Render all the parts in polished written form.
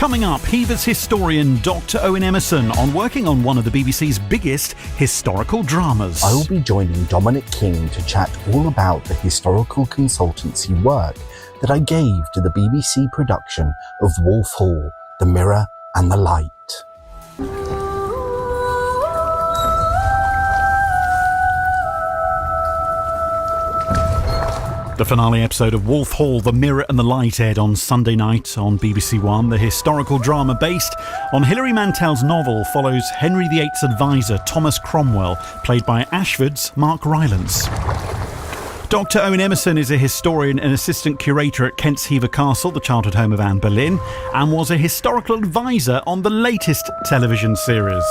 Coming up, Hever's historian Dr. Owen Emmerson on working on one of the BBC's biggest historical dramas. I will be joining Dominic King to chat all about the historical consultancy work that I gave to the BBC production of Wolf Hall, The Mirror and the Light. The finale episode of Wolf Hall, The Mirror and the Light aired on Sunday night on BBC One. The historical drama based on Hilary Mantel's novel follows Henry VIII's advisor, Thomas Cromwell, played by Ashford's Mark Rylance. Dr. Owen Emmerson is a historian and assistant curator at Kent's Hever Castle, the childhood home of Anne Boleyn, and was a historical advisor on the latest television series.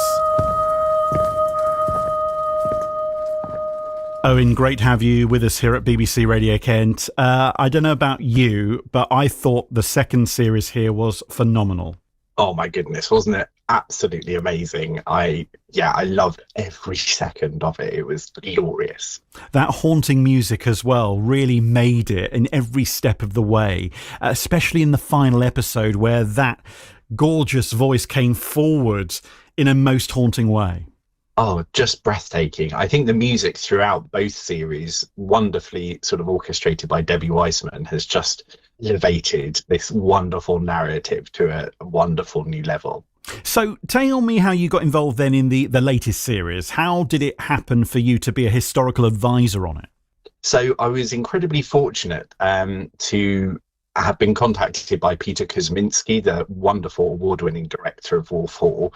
Owen, great to have you with us here at BBC Radio Kent. I don't know about you, but I thought the second series here was phenomenal. Oh my goodness, wasn't it absolutely amazing? I loved every second of it. It was glorious. That haunting music as well really made it in every step of the way, especially in the final episode where that gorgeous voice came forward in a most haunting way. Oh, just breathtaking. I think the music throughout both series, wonderfully sort of orchestrated by Debbie Wiseman, has just elevated this wonderful narrative to a wonderful new level. So tell me how you got involved then in the latest series. How did it happen for you to be a historical advisor on it? So I was incredibly fortunate to have been contacted by Peter Kuzminski, the wonderful award-winning director of Wolf Hall.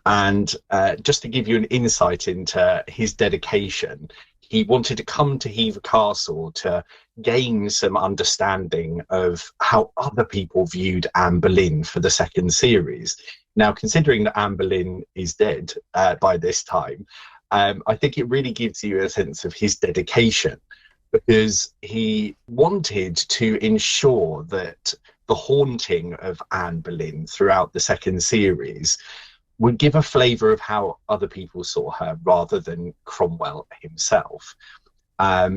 And just to give you an insight into his dedication, he wanted to come to Hever Castle to gain some understanding of how other people viewed Anne Boleyn for the second series. Now, considering that Anne Boleyn is dead by this time, I think it really gives you a sense of his dedication, because he wanted to ensure that the haunting of Anne Boleyn throughout the second series would give a flavour of how other people saw her rather than Cromwell himself.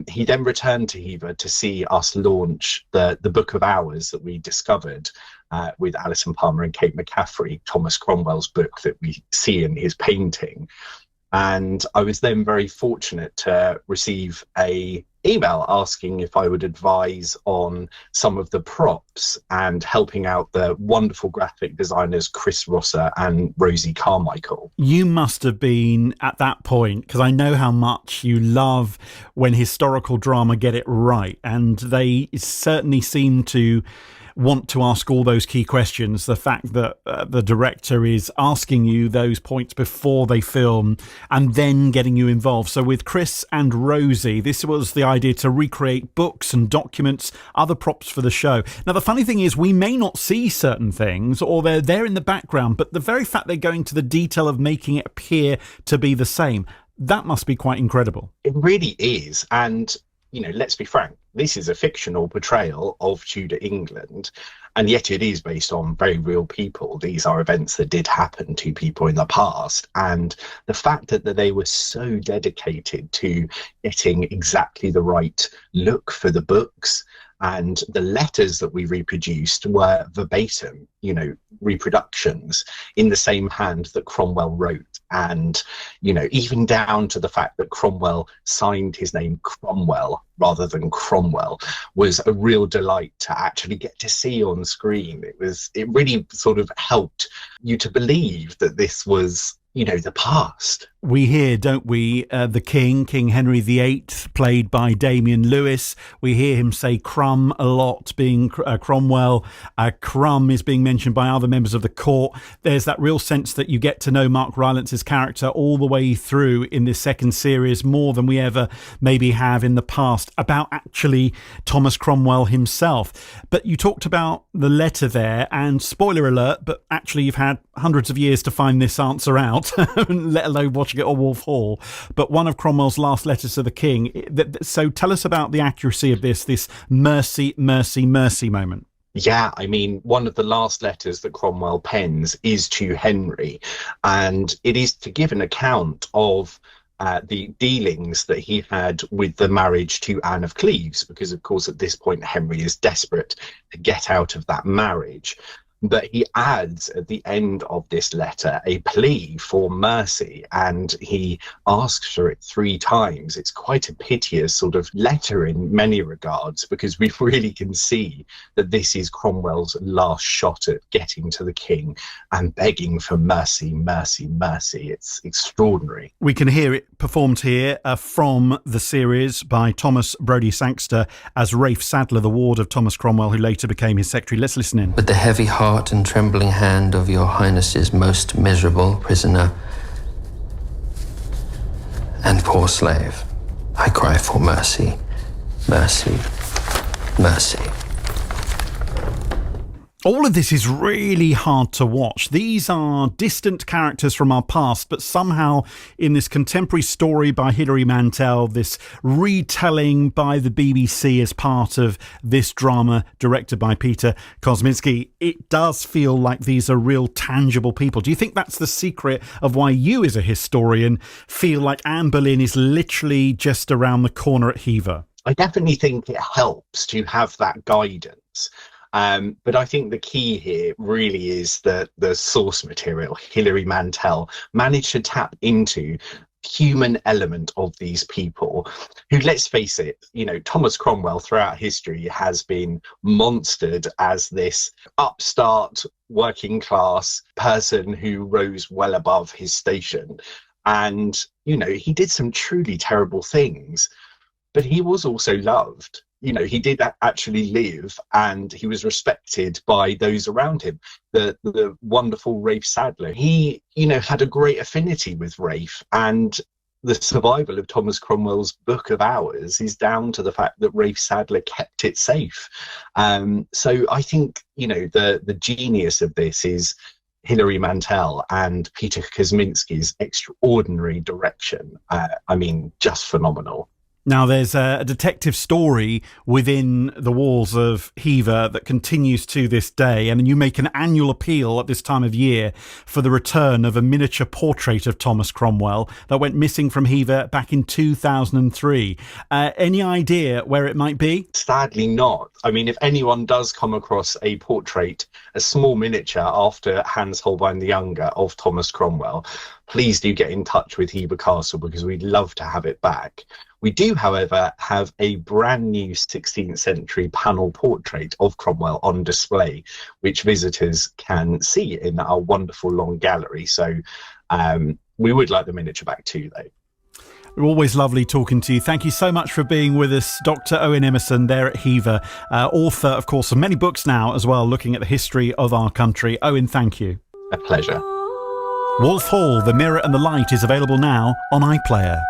He then returned to Hever to see us launch the Book of Hours that we discovered with Alison Palmer and Kate McCaffrey, Thomas Cromwell's book that we see in his painting. And I was then very fortunate to receive a email asking if I would advise on some of the props and helping out the wonderful graphic designers Chris Rosser and Rosie Carmichael. You must have been at that point, because I know how much you love when historical drama get it right, and they certainly seem to want to ask all those key questions. The fact that the director is asking you those points before they film and then getting you involved. So with Chris and Rosie, this was the idea to recreate books and documents, other props for the show. Now, the funny thing is we may not see certain things, or they're there in the background, but the very fact they're going to the detail of making it appear to be the same, that must be quite incredible. It really is. And let's be frank, this is a fictional portrayal of Tudor England, and yet it is based on very real people. These are events that did happen to people in the past. And the fact that they were so dedicated to getting exactly the right look for the books, and the letters that we reproduced were verbatim, reproductions in the same hand that Cromwell wrote. And, even down to the fact that Cromwell signed his name Cromwell rather than Cromwell was a real delight to actually get to see on screen. It really sort of helped you to believe that this was, the past. We hear, don't we, the King Henry VIII, played by Damian Lewis. We hear him say Crum a lot, being Cromwell. Crum is being mentioned by other members of the court. There's that real sense that you get to know Mark Rylance's character all the way through in this second series, more than we ever maybe have in the past, about actually Thomas Cromwell himself. But you talked about the letter there, and spoiler alert, but actually you've had hundreds of years to find this answer out, let alone watching it on Wolf Hall. But one of Cromwell's last letters to the King. So tell us about the accuracy of this mercy, mercy, mercy moment. Yeah, one of the last letters that Cromwell pens is to Henry, and it is to give an account of the dealings that he had with the marriage to Anne of Cleves, because, of course, at this point, Henry is desperate to get out of that marriage. But he adds at the end of this letter a plea for mercy, and he asks for it 3 times. It's quite a piteous sort of letter in many regards, because we really can see that this is Cromwell's last shot at getting to the king and begging for mercy, mercy, mercy. It's extraordinary. We can hear it performed here from the series by Thomas Brodie Sangster as Rafe Sadler, the ward of Thomas Cromwell, who later became his secretary. Let's listen in. With the heavy heart and trembling hand of your Highness's most miserable prisoner and poor slave, I cry for mercy, mercy, mercy. All of this is really hard to watch. These are distant characters from our past, but somehow in this contemporary story by Hilary Mantel, this retelling by the BBC as part of this drama directed by Peter Kosminski, it does feel like these are real tangible people. Do you think that's the secret of why you as a historian feel like Anne Boleyn is literally just around the corner at Hever? I definitely think it helps to have that guidance. But I think the key here really is that the source material, Hilary Mantel, managed to tap into the human element of these people who, let's face it, Thomas Cromwell throughout history has been monstered as this upstart working class person who rose well above his station. And, he did some truly terrible things, but he was also loved. He did actually live, and he was respected by those around him. The wonderful Rafe Sadler, he, had a great affinity with Rafe, and the survival of Thomas Cromwell's Book of Hours is down to the fact that Rafe Sadler kept it safe. So I think, the genius of this is Hilary Mantel and Peter Kosminski's extraordinary direction. Just phenomenal. Now, there's a detective story within the walls of Hever that continues to this day, and you make an annual appeal at this time of year for the return of a miniature portrait of Thomas Cromwell that went missing from Hever back in 2003. Any idea where it might be? Sadly not. If anyone does come across a portrait, a small miniature after Hans Holbein the Younger of Thomas Cromwell, please do get in touch with Hever Castle, because we'd love to have it back. We do, however, have a brand new 16th century panel portrait of Cromwell on display, which visitors can see in our wonderful long gallery. So we would like the miniature back too, though. Always lovely talking to you. Thank you so much for being with us, Dr. Owen Emmerson there at Hever, author, of course, of many books now as well, looking at the history of our country. Owen, thank you. A pleasure. Wolf Hall, The Mirror and the Light is available now on iPlayer.